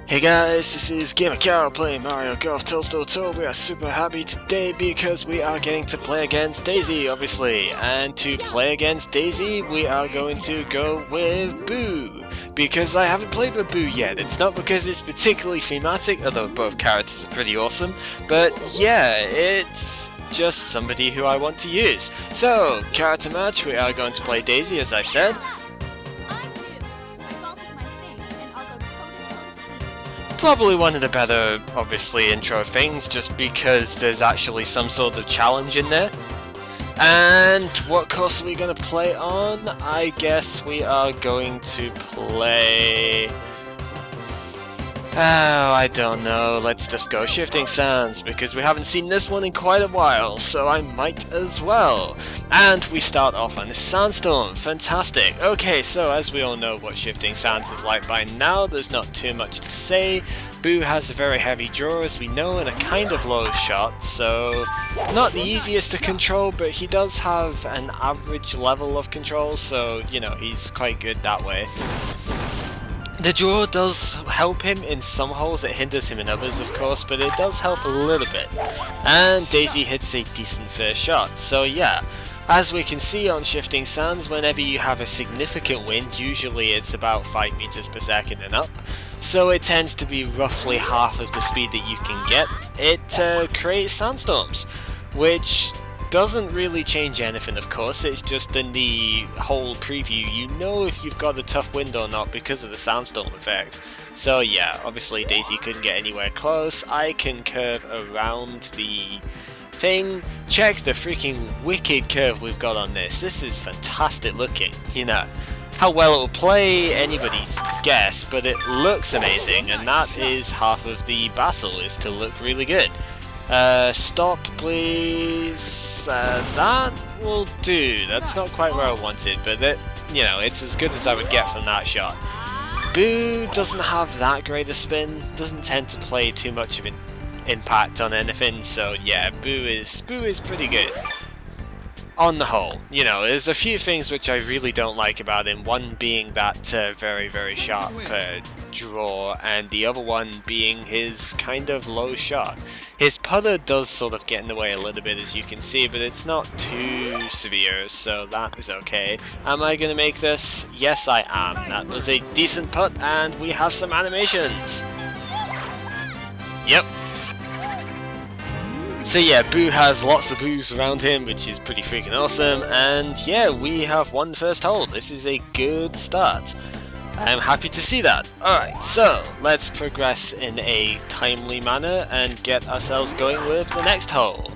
Hey guys, this is gamercal playing Mario Golf Toadstool Tour. We are super happy today because we are getting to play against Daisy, obviously. And to play against Daisy, we are going to go with Boo. Because I haven't played with Boo yet. It's not because it's particularly thematic, although both characters are pretty awesome. But yeah, it's just somebody who I want to use. So, character match, we are going to play Daisy, as I said. Probably one of the better, obviously, intro things, just because there's actually some sort of challenge in there. And what course are we going to play on? I guess we are going to play... Oh, I don't know. Let's just go Shifting Sands, because we haven't seen this one in quite a while, so I might as well. And we start off on this Sandstorm. Fantastic. Okay, so as we all know what Shifting Sands is like by now, there's not too much to say. Boo has a very heavy draw, as we know, and a kind of low shot, so not the easiest to control, but he does have an average level of control, so, you know, he's quite good that way. The draw does help him in some holes, it hinders him in others of course, but it does help a little bit. And Daisy hits a decent first shot, so yeah. As we can see on Shifting Sands, whenever you have a significant wind, usually it's about 5 meters per second and up, so it tends to be roughly half of the speed that you can get. It creates sandstorms, which doesn't really change anything of course, it's just in the whole preview you know if you've got a tough wind or not because of the sandstorm effect. So yeah, obviously Daisy couldn't get anywhere close. I can curve around the thing. Check the freaking wicked curve we've got on this. This is fantastic looking, you know. How well it will play, anybody's guess, but it looks amazing, and that is half of the battle, is to look really good. Stop please. That will do. That's not quite where I wanted, but that, you know, it's as good as I would get from that shot. Boo doesn't have that great a spin, doesn't tend to play too much of an impact on anything, so yeah, Boo is pretty good. On the whole, you know, there's a few things which I really don't like about him, one being that very, very sharp draw, and the other one being his kind of low shot. His putter does sort of get in the way a little bit, as you can see, but it's not too severe, so that is okay. Am I going to make this? Yes, I am. That was a decent putt, and we have some animations. Yep. So yeah, Boo has lots of boos around him, which is pretty freaking awesome, and yeah, we have won the first hole. This is a good start. I'm happy to see that. Alright, so let's progress in a timely manner and get ourselves going with the next hole.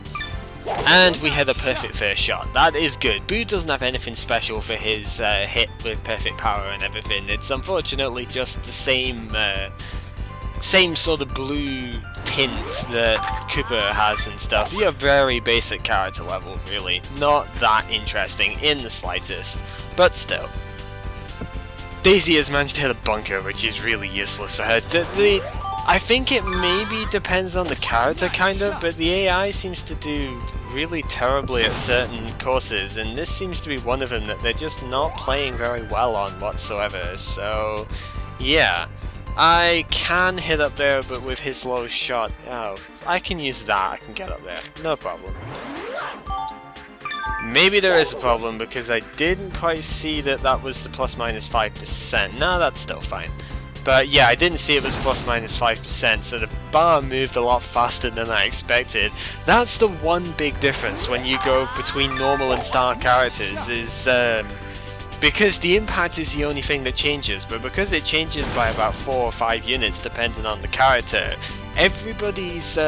And we had a perfect first shot. That is good. Boo doesn't have anything special for his hit with perfect power and everything. It's unfortunately just the same sort of blue tint that Cooper has and stuff. You're a very basic character level, really. Not that interesting in the slightest, but still. Daisy has managed to hit a bunker, which is really useless for her. I think it maybe depends on the character, kind of, but the AI seems to do really terribly at certain courses, and this seems to be one of them that they're just not playing very well on whatsoever, so yeah. I can hit up there, but with his low shot, oh, I can use that, I can get up there, no problem. Maybe there is a problem, because I didn't quite see that that was the plus minus 5%, no, that's still fine. But yeah, I didn't see it was plus minus 5%, so the bar moved a lot faster than I expected. That's the one big difference when you go between normal and star characters, is because the impact is the only thing that changes, but because it changes by about 4 or 5 units depending on the character, everybody's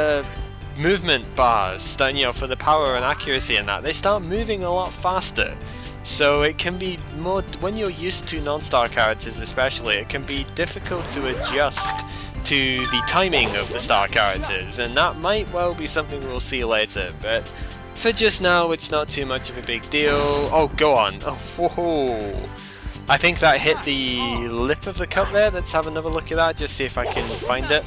movement bars, you know, for the power and accuracy and that, they start moving a lot faster. So it can be more, when you're used to non-star characters especially, it can be difficult to adjust to the timing of the star characters, and that might well be something we'll see later, but for just now, it's not too much of a big deal. Oh, go on. Oh, whoa. I think that hit the lip of the cup there. Let's have another look at that, just see if I can find it.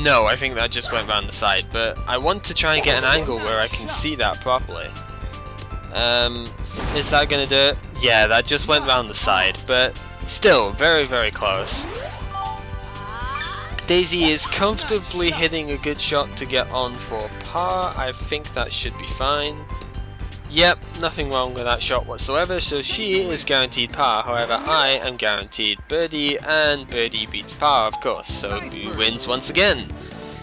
No, I think that just went round the side, but I want to try and get an angle where I can see that properly. Is that gonna do it? Yeah, that just went round the side, but still, very, very close. Daisy is comfortably hitting a good shot to get on for par. I think that should be fine. Yep, nothing wrong with that shot whatsoever, so she is guaranteed par. However, I am guaranteed birdie, and birdie beats par, of course, so Boo wins once again.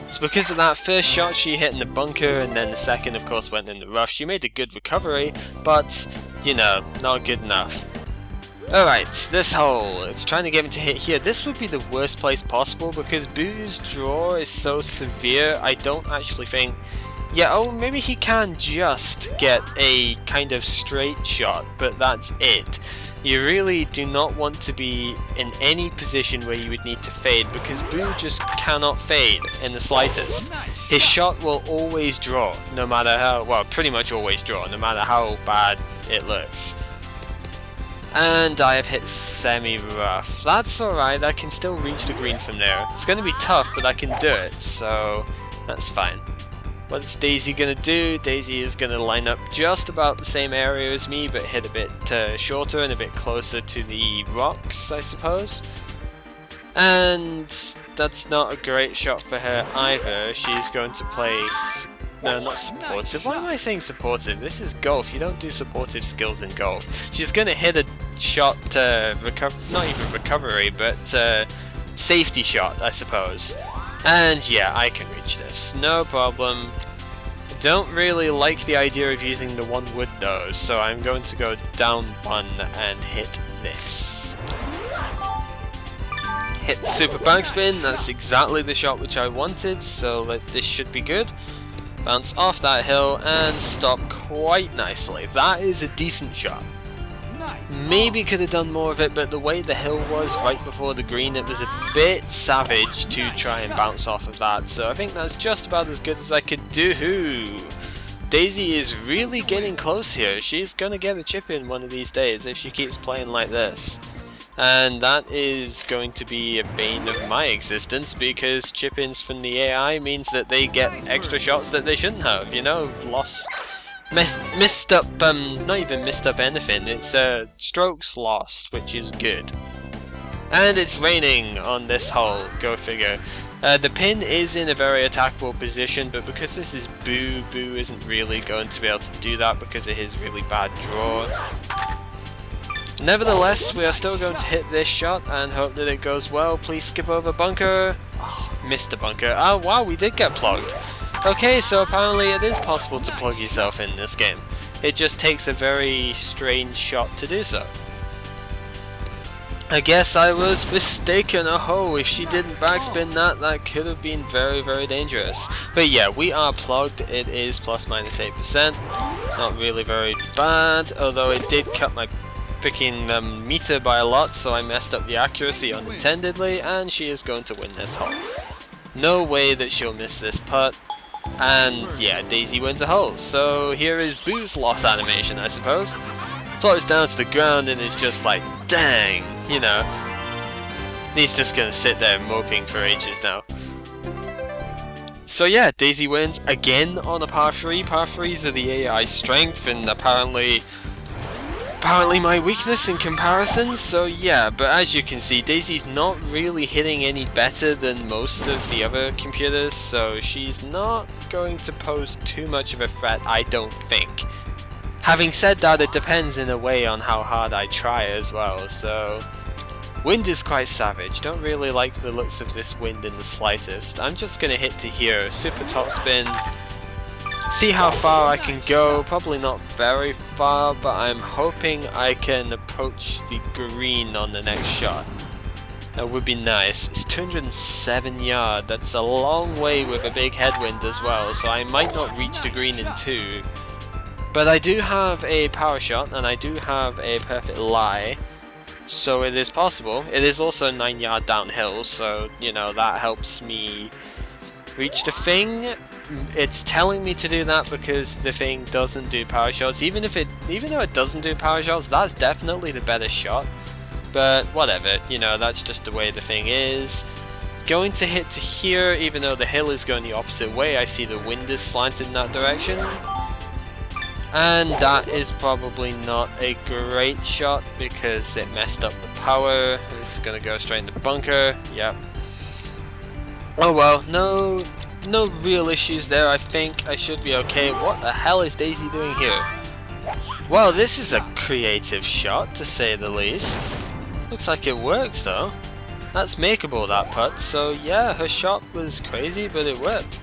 It's because of that first shot she hit in the bunker, and then the second, of course, went in the rough. She made a good recovery, but, you know, not good enough. Alright, this hole, it's trying to get me to hit here. This would be the worst place possible because Boo's draw is so severe. I don't actually think... Yeah, oh, maybe he can just get a kind of straight shot, but that's it. You really do not want to be in any position where you would need to fade because Boo just cannot fade in the slightest. His shot will always draw, no matter how... Well, pretty much always draw, no matter how bad it looks. And I have hit semi-rough. That's alright, I can still reach the green from there. It's going to be tough, but I can do it, so that's fine. What's Daisy going to do? Daisy is going to line up just about the same area as me, but hit a bit shorter and a bit closer to the rocks, I suppose. And that's not a great shot for her either. She's going to play... No, not supportive. Why am I saying supportive? This is golf. You don't do supportive skills in golf. She's going to hit a shot, not even recovery, but safety shot, I suppose. And yeah, I can reach this. No problem. Don't really like the idea of using the one wood though, so I'm going to go down one and hit this. Hit the super backspin. That's exactly the shot which I wanted, so this should be good. Bounce off that hill and stop quite nicely. That is a decent shot. Maybe could have done more of it, but the way the hill was right before the green, it was a bit savage to try and bounce off of that. So I think that's just about as good as I could do. Daisy is really getting close here. She's gonna get a chip in one of these days if she keeps playing like this. And that is going to be a bane of my existence because chip-ins from the AI means that they get extra shots that they shouldn't have, you know, missed up, not even missed up anything, it's strokes lost, which is good. And it's raining on this hole, go figure. The pin is in a very attackable position, but because this is Boo, Boo isn't really going to be able to do that because of his really bad draw. Nevertheless, we are still going to hit this shot and hope that it goes well. Please skip over bunker. Oh, missed the bunker. Oh wow, we did get plugged. Okay, so apparently it is possible to plug yourself in this game. It just takes a very strange shot to do so. I guess I was mistaken. Oh, if she didn't backspin that, that could have been very, very dangerous. But yeah, we are plugged. It is plus minus 8%. Not really very bad, although it did cut my picking meter by a lot, so I messed up the accuracy unintendedly, and she is going to win this hole. No way that she'll miss this putt, and yeah, Daisy wins a hole. So here is Boo's loss animation, I suppose. Floats down to the ground and is just like, dang, you know. He's just gonna sit there moping for ages now. So yeah, Daisy wins again on a par 3. Par 3s are the AI strength, and apparently my weakness in comparison, so yeah, but as you can see, Daisy's not really hitting any better than most of the other computers, so she's not going to pose too much of a threat, I don't think. Having said that, it depends in a way on how hard I try as well, so... Wind is quite savage, don't really like the looks of this wind in the slightest. I'm just gonna hit to here, super topspin. See how far I can go, probably not very far, but I'm hoping I can approach the green on the next shot. That would be nice. It's 207 yards, that's a long way with a big headwind as well, so I might not reach the green in 2. But I do have a power shot, and I do have a perfect lie, so it is possible. It is also 9 yards downhill, so, you know, that helps me reach the thing. It's telling me to do that because the thing doesn't do power shots. Even though it doesn't do power shots, that's definitely the better shot. But whatever, you know, that's just the way the thing is. Going to hit to here, even though the hill is going the opposite way. I see the wind is slanted in that direction. And that is probably not a great shot because it messed up the power. It's gonna go straight in the bunker. Yep. Oh well, no real issues there. I think I should be okay. What the hell is Daisy doing here? Well, this is a creative shot, to say the least. Looks like it worked though. That's makeable, that putt, so yeah, her shot was crazy, but it worked.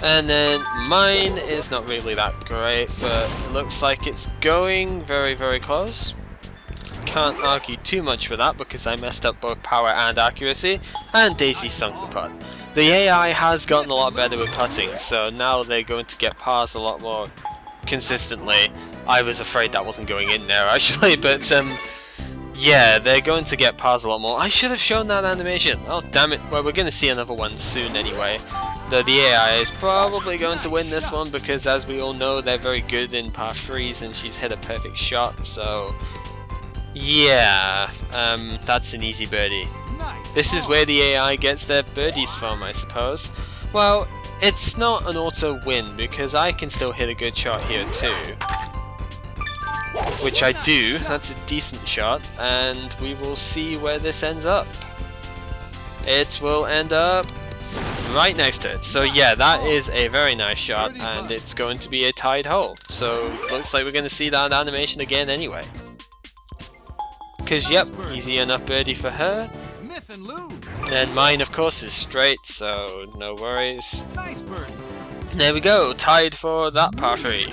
And then mine is not really that great, but it looks like it's going very, very close. Can't argue too much with that because I messed up both power and accuracy, and Daisy sunk the putt. The AI has gotten a lot better with putting, so now they're going to get pars a lot more consistently. I was afraid that wasn't going in there actually, but yeah, they're going to get pars a lot more. I should have shown that animation. Oh damn it. Well, we're going to see another one soon anyway. Though the AI is probably going to win this one because, as we all know, they're very good in par 3s and she's hit a perfect shot, so yeah, that's an easy birdie. This is where the AI gets their birdies from, I suppose. Well, it's not an auto win because I can still hit a good shot here too. Which I do, that's a decent shot, and we will see where this ends up. It will end up right next to it. So yeah, that is a very nice shot, and it's going to be a tied hole. So looks like we're going to see that animation again anyway. Because yep, easy enough birdie for her. And mine of course is straight, so no worries. There we go, tied for that par 3.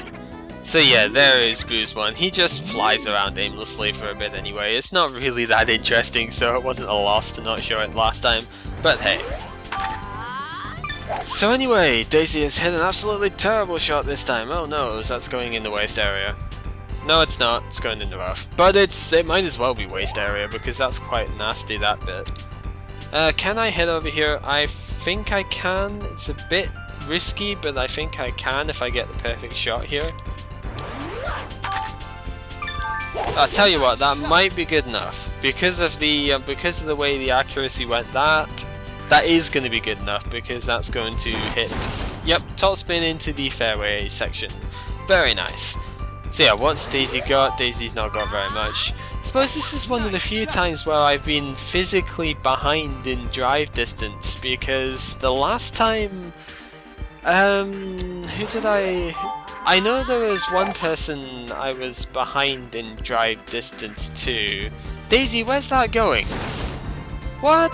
So yeah, there is Boo's one. He just flies around aimlessly for a bit anyway. It's not really that interesting, so it wasn't a loss to not show it last time. But hey. So anyway, Daisy has hit an absolutely terrible shot this time. Oh no, that's going in the waist area. No, it's not. It's going in the rough. But it might as well be waist area because that's quite nasty, that bit. Can I hit over here? I think I can. It's a bit risky, but I think I can if I get the perfect shot here. I'll tell you what, that might be good enough because of the way the accuracy went. That is going to be good enough because that's going to hit. Yep, top spin into the fairway section. Very nice. So yeah, what's Daisy got? Daisy's not got very much. I suppose this is one of the few times where I've been physically behind in drive distance because the last time, who did I know there was one person I was behind in drive distance to. Daisy, where's that going? What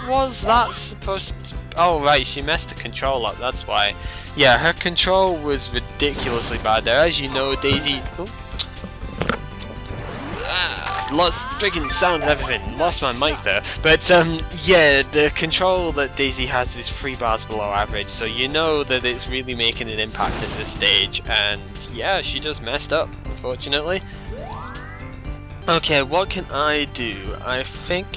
was that supposed to... Oh right, she messed the control up, that's why. Yeah, her control was ridiculously bad there. As you know, Daisy... Oh. Lost freaking sound and everything. Lost my mic there. But yeah, the control that Daisy has is 3 bars below average, so you know that it's really making an impact at this stage. And yeah, she just messed up, unfortunately. Okay, what can I do? I think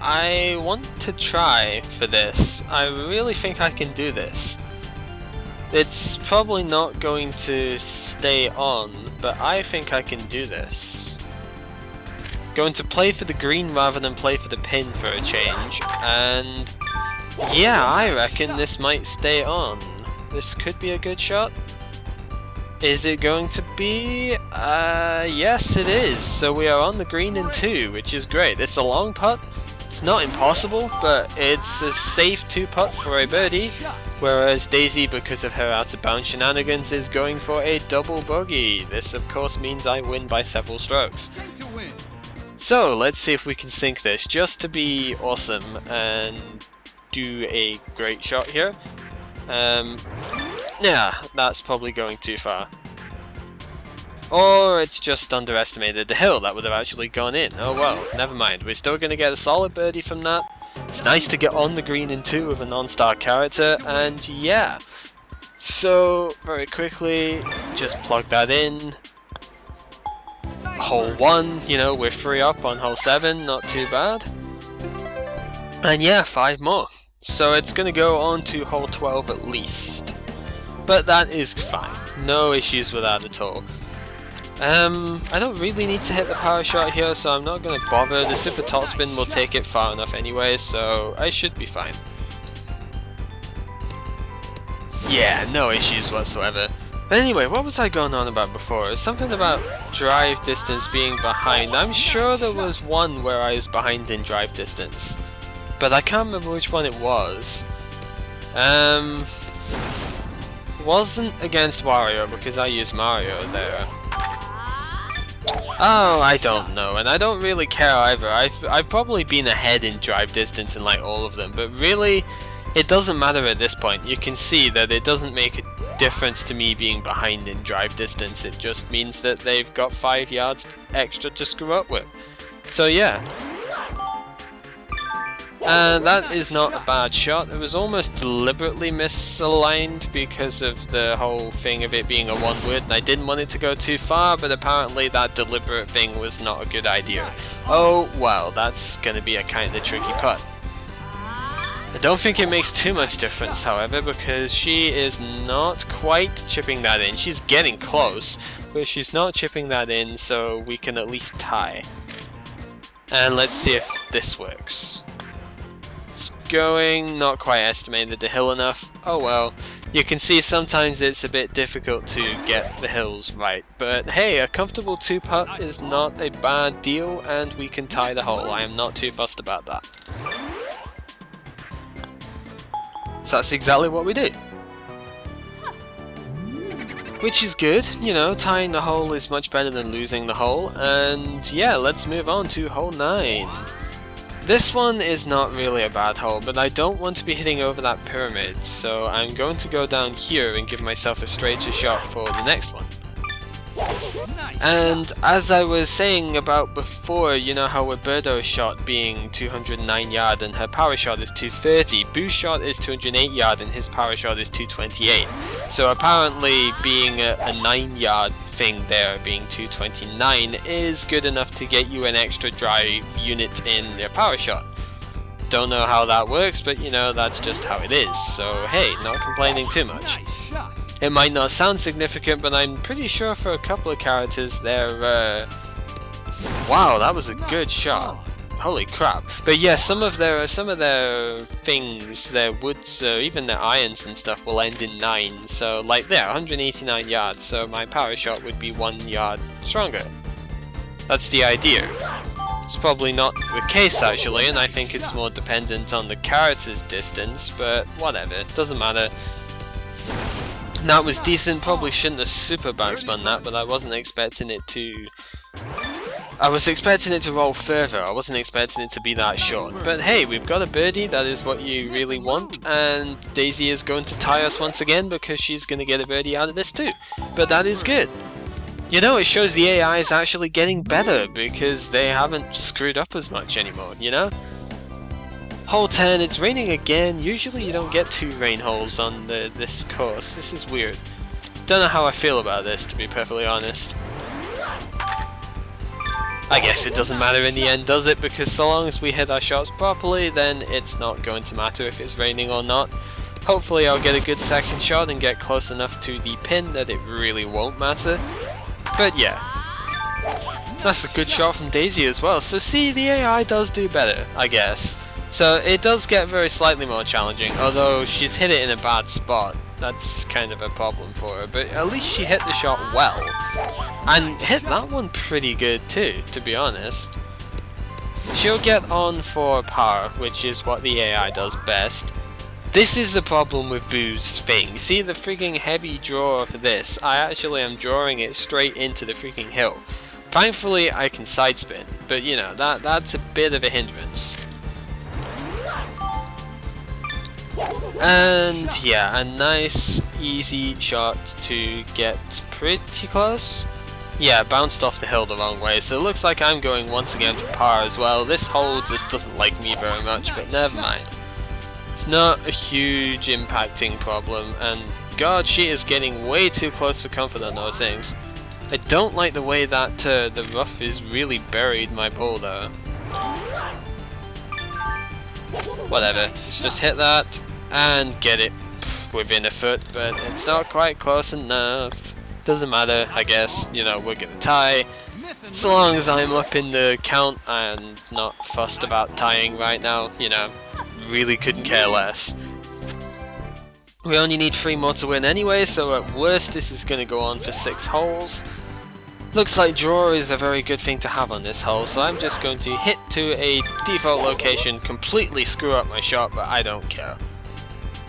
I want to try for this. I really think I can do this. It's probably not going to stay on, but I think I can do this. Going to play for the green rather than play for the pin for a change, and yeah, I reckon this might stay on. This could be a good shot. Is it going to be? Yes it is. So we are on the green in 2, which is great. It's a long putt. It's not impossible, but it's a safe 2 putt for a birdie, whereas Daisy, because of her out of bounds shenanigans, is going for a double bogey. This of course means I win by several strokes. So let's see if we can sink this just to be awesome and do a great shot here. Yeah, that's probably going too far. Or it's just underestimated the hill. That would have actually gone in. Oh well, never mind. We're still going to get a solid birdie from that. It's nice to get on the green in 2 with a non-star character, and yeah. So, very quickly, just plug that in. Hole 1, you know, we're 3 up on hole 7, not too bad. And yeah, 5 more. So it's going to go on to hole 12 at least. But that is fine. No issues with that at all. I don't really need to hit the power shot here, so I'm not going to bother. The super top spin will take it far enough anyway, so I should be fine. Yeah, no issues whatsoever. But anyway, what was I going on about before? It was something about drive distance being behind. I'm sure there was one where I was behind in drive distance. but I can't remember which one it was. Wasn't against Wario because I used Mario there. Oh, I don't know, and I don't really care either. I've probably been ahead in drive distance in like all of them, but really, it doesn't matter at this point. You can see that it doesn't make a difference to me being behind in drive distance. It just means that they've got 5 yards extra to screw up with. So yeah. That is not a bad shot. It was almost deliberately misaligned because of the whole thing of it being a one-wood, and I didn't want it to go too far, but apparently that deliberate thing was not a good idea. Oh well, that's gonna be a kinda tricky putt. I don't think it makes too much difference, however, because she is not quite chipping that in. She's getting close, but she's not chipping that in, so we can at least tie. And let's see if this works. It's going, not quite estimated the hill enough. Oh well. You can see sometimes it's a bit difficult to get the hills right, but hey, a comfortable 2-putt is not a bad deal, and we can tie the hole. I am not too fussed about that. So that's exactly what we do. Which is good, you know, tying the hole is much better than losing the hole, and yeah, let's move on to hole 9. This one is not really a bad hole, but I don't want to be hitting over that pyramid, so I'm going to go down here and give myself a straighter shot for the next one. And as I was saying about before, you know how Roberto's shot being 209 yard and her power shot is 230, Boo's shot is 208 yard and his power shot is 228. So apparently being a 9 yard thing there, being 229, is good enough to get you an extra drive unit in your power shot. Don't know how that works, but you know, that's just how it is. So hey, not complaining too much. It might not sound significant, but I'm pretty sure for a couple of characters they're wow, that was a good shot. Holy crap. But yeah, some of their things, their woods, even their irons and stuff will end in 9. So like there, 189 yards, so my power shot would be 1 yard stronger. That's the idea. It's probably not the case actually, and I think it's more dependent on the character's distance, but whatever, doesn't matter. That was decent, probably shouldn't have super backspun that, but I wasn't expecting it to... I was expecting it to roll further, I wasn't expecting it to be that short. But hey, we've got a birdie, that is what you really want, and Daisy is going to tie us once again because she's going to get a birdie out of this too. But that is good. You know, it shows the AI is actually getting better because they haven't screwed up as much anymore, you know? Hole 10, it's raining again. Usually you don't get 2 rain holes on this course. This is weird. Don't know how I feel about this, to be perfectly honest. I guess it doesn't matter in the end, does it? Because so long as we hit our shots properly, then it's not going to matter if it's raining or not. Hopefully I'll get a good second shot and get close enough to the pin that it really won't matter. But yeah. That's a good shot from Daisy as well. So see, the AI does do better, I guess. So it does get very slightly more challenging, although she's hit it in a bad spot. That's kind of a problem for her, but at least she hit the shot well. And hit that one pretty good too, to be honest. She'll get on for par, which is what the AI does best. This is the problem with Boo's thing. See the freaking heavy draw for this? I actually am drawing it straight into the freaking hill. Thankfully I can side spin, but you know, that's a bit of a hindrance. And yeah, a nice easy shot to get pretty close. Yeah, bounced off the hill the wrong way, so it looks like I'm going once again for par as well. This hole just doesn't like me very much, but never mind. It's not a huge impacting problem, and god, she is getting way too close for comfort on those things. I don't like the way that the rough is really buried my ball though. Whatever, let's just hit that and get it within a foot, but it's not quite close enough. Doesn't matter, I guess, you know, we're gonna tie. So long as I'm up in the count, I'm not fussed about tying right now, you know, really couldn't care less. We only need 3 more to win anyway, so at worst this is gonna go on for 6 holes. Looks like draw is a very good thing to have on this hole, so I'm just going to hit to a default location, completely screw up my shot, but I don't care.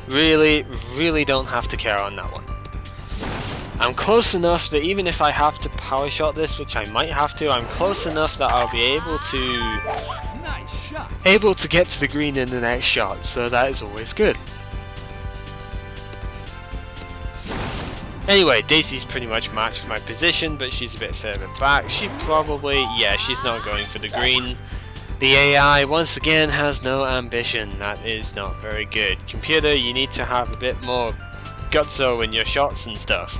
Really don't have to care on that one. I'm close enough that even if I have to power shot this, which I might have to, I'm close enough that I'll be able to get to the green in the next shot, so that is always good. Anyway, Daisy's pretty much matched my position, but she's a bit further back. She probably, yeah, she's not going for the green. The AI, once again, has no ambition. That is not very good. Computer, you need to have a bit more gutso in your shots and stuff.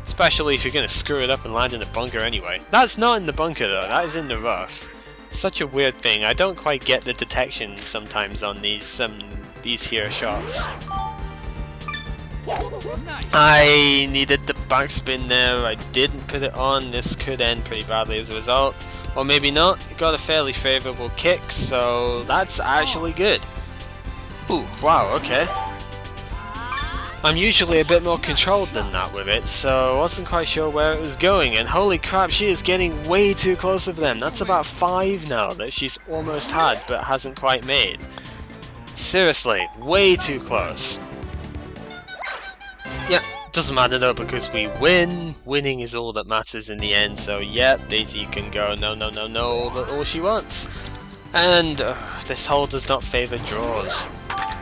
Especially if you're going to screw it up and land in the bunker anyway. That's not in the bunker though, that is in the rough. Such a weird thing. I don't quite get the detection sometimes on these here shots. I needed the backspin there, I didn't put it on. This could end pretty badly as a result. Or maybe not. Got a fairly favourable kick, so that's actually good. Ooh, wow, okay. I'm usually a bit more controlled than that with it, so I wasn't quite sure where it was going, and holy crap, she is getting way too close with them. That's about 5 now that she's almost had, but hasn't quite made. Seriously, way too close. Yep, doesn't matter though, because we win. Winning is all that matters in the end, so yep, Daisy can go no, all she wants. And this hole does not favour draws.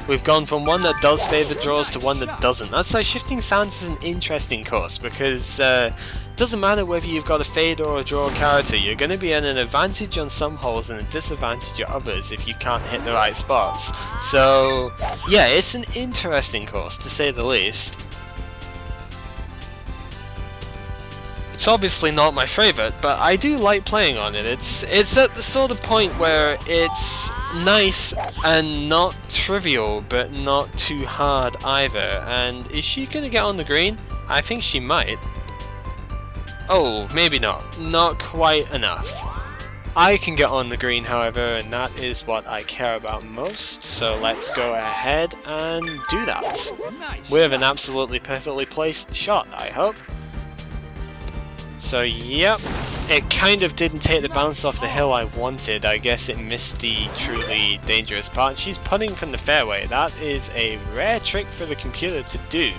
We've gone from one that does favour draws to one that doesn't. That's why Shifting Sands is an interesting course, because it doesn't matter whether you've got a fade or a draw character, you're going to be at an advantage on some holes and a disadvantage at others if you can't hit the right spots. So yeah, it's an interesting course to say the least. It's obviously not my favourite, but I do like playing on it. It's at the sort of point where it's nice and not trivial, but not too hard either. And is she going to get on the green? I think she might. Oh, maybe not. Not quite enough. I can get on the green, however, and that is what I care about most. So let's go ahead and do that. With an absolutely perfectly placed shot, I hope. So yep, it kind of didn't take the bounce off the hill I wanted. I guess it missed the truly dangerous part. She's putting from the fairway. That is a rare trick for the computer to do.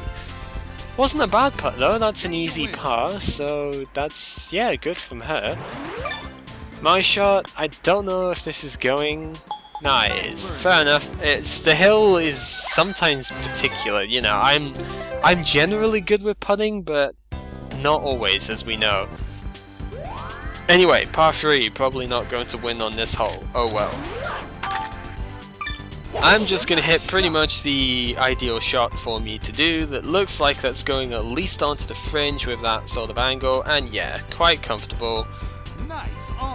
Wasn't a bad putt though, that's an easy par, so that's, yeah, good from her. My shot, I don't know if this is going. Nah, it is. Fair enough. The hill is sometimes particular, you know, I'm generally good with putting, but not always, as we know. Anyway, par 3, probably not going to win on this hole. Oh well. I'm just going to hit pretty much the ideal shot for me to do that looks like that's going at least onto the fringe with that sort of angle, and yeah, quite comfortable.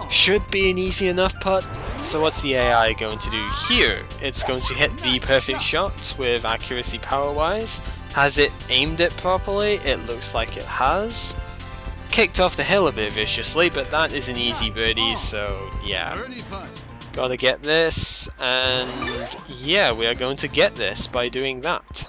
Should be an easy enough putt. So what's the AI going to do here? It's going to hit the perfect shot with accuracy power wise. Has it aimed it properly? It looks like it has. Kicked off the hill a bit viciously, but that is an easy birdie, so yeah. Gotta get this, and yeah, we are going to get this by doing that.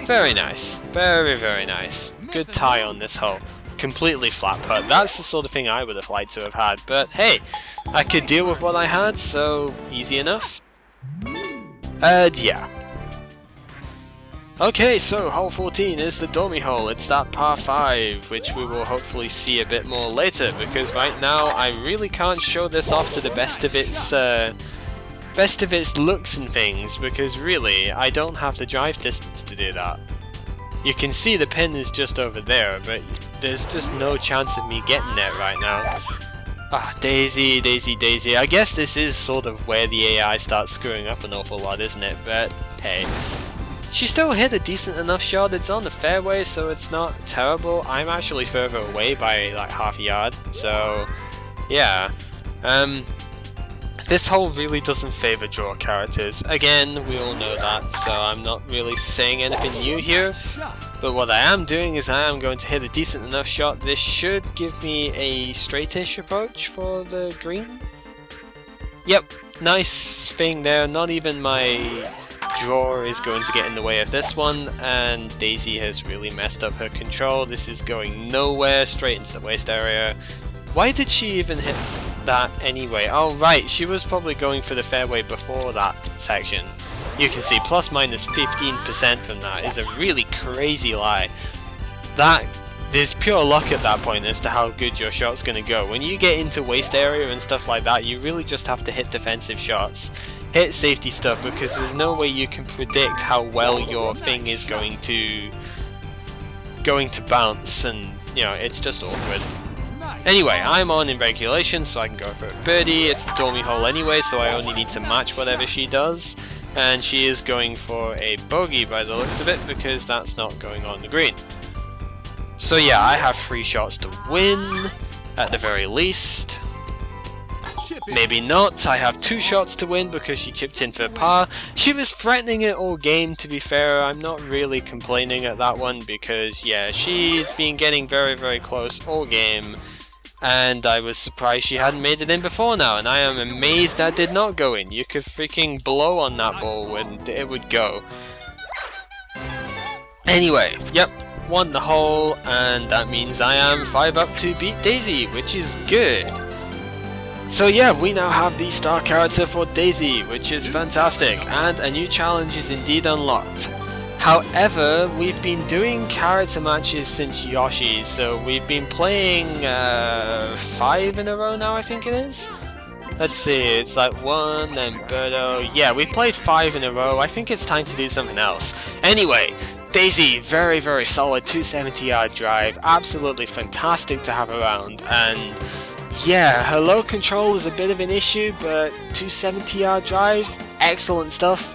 Very nice. Very nice. Good tie on this hole. Completely flat putt. That's the sort of thing I would have liked to have had, but hey, I could deal with what I had, so easy enough. And yeah. Okay, so hole 14 is the Dormy hole. It's that par 5, which we will hopefully see a bit more later, because right now I really can't show this off to the best of its looks and things, because really, I don't have the drive distance to do that. You can see the pin is just over there, but there's just no chance of me getting there right now. Ah, Daisy. I guess this is sort of where the AI starts screwing up an awful lot, isn't it? But hey. She still hit a decent enough shot. It's on the fairway, so it's not terrible. I'm actually further away by like half a yard, so yeah. This hole really doesn't favour draw characters. Again, we all know that, so I'm not really saying anything new here. But what I am doing is I am going to hit a decent enough shot. This should give me a straightish approach for the green. Yep, nice thing there. Not even my draw is going to get in the way of this one, and Daisy has really messed messed up her control. This is going nowhere, straight into the waist area. Why did she even hit that anyway? Oh right, she was probably going for the fairway before that section. You can see plus minus 15% from that is a really crazy lie. There's pure luck at that point as to how good your shot's going to go. When you get into waist area and stuff like that, you really just have to hit defensive shots. Hit safety stuff, because there's no way you can predict how well your thing is going to bounce, and you know, it's just awkward. Anyway, I'm on in regulation, so I can go for a birdie. It's a dormy hole anyway, so I only need to match whatever she does. And she is going for a bogey by the looks of it, because that's not going on the green. So yeah, I have 3 shots to win, at the very least. Maybe not, I have 2 shots to win because she chipped in for par. She was threatening it all game, to be fair. I'm not really complaining at that one because, yeah, she's been getting very, very close all game. And I was surprised she hadn't made it in before now, and I am amazed that did not go in. You could freaking blow on that ball and it would go. Anyway, yep. Won the hole, and that means I am 5 up to beat Daisy, which is good. So yeah, we now have the star character for Daisy, which is fantastic, and a new challenge is indeed unlocked. However, we've been doing character matches since Yoshi, so we've been playing 5 in a row now, I think it is? Let's see, it's like 1, then Birdo. Yeah, we've played 5 in a row. I think it's time to do something else. Anyway, Daisy, very, very solid 270-yard drive, absolutely fantastic to have around, and yeah, her low control is a bit of an issue, but 270-yard drive, excellent stuff.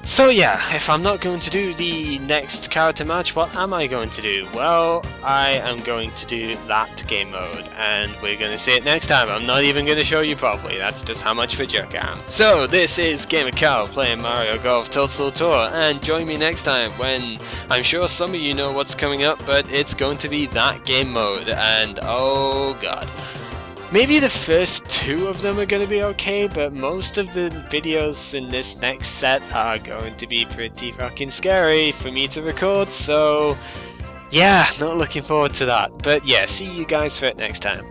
So yeah, if I'm not going to do the next character match, what am I going to do? Well, I am going to do that game mode, and we're going to see it next time. I'm not even going to show you properly, that's just how much of a jerk I am. So, this is gamercal playing Mario Golf Toadstool Tour, and join me next time when I'm sure some of you know what's coming up, but it's going to be that game mode, and oh god. Maybe the first 2 of them are going to be okay, but most of the videos in this next set are going to be pretty fucking scary for me to record, so yeah, not looking forward to that. But yeah, see you guys for it next time.